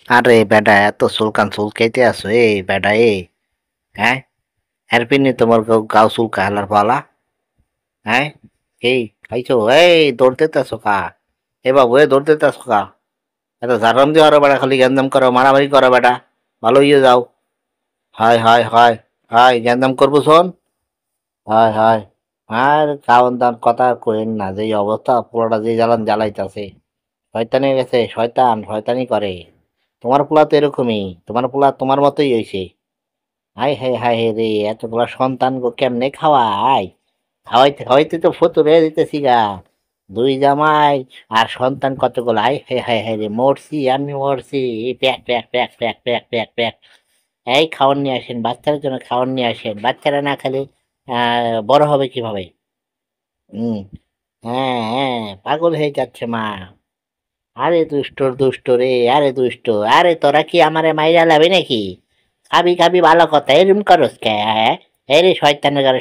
আরে বেটা এত চুলকান চুলকাইতে আছো বেটা হ্যাঁ এরপিনে তোমার গাও চুলকা হালার পালা হ্যাঁ খাইছো দৌড়তে আছো কা বাবু দৌড়তে আছো কা এত ঝাড়াম দিয়ে আরো বেটা খালি গ্যান্দাম করো মারামারি করো বেটা ভালো ইয়ে যাও হয় হয় হয় হয় গ্যান্দাম করবো শোন হয় হয় আর খাওয়ান দাওয়ান কথা কইেন না যে অবস্থা পোলাটা যে জ্বালান জ্বালাইতাছে শয়তানি গেছে শয়তান শয়তানি করে তোমার পোলা তো এরকমই তোমার পোলা তোমার মতোই হয়েছে হাই হাই হাই হে রে এতগুলা সন্তান গো কেমনে খাওয়াই খাওয়াইতে খাওয়াইতে তো ফতুরে দিতেছি গা দুই জামাই আর সন্তান কতগুলো হাই হাই হাই হাই রে মরছি আমি মরছি pack pack pack pack pack pack pack খাওয়ার নিয়ে আসেন বাচ্চাদের জন্য খাওয়ার নিয়ে আসেন বাচ্চারা না খেলে বড় হবে কিভাবে হুম হ্যাঁ হ্যাঁ পাগল হয়ে যাচ্ছে মা আরে দুষ্টর দুষ্ট রে আরে দুষ্ট আরে তোরা কি আমারে মাইরা লাবি নাকি খাবি খাবি ভালো কথা এরম করস কে হ্যাঁ এই রে শয়তানের ঘরে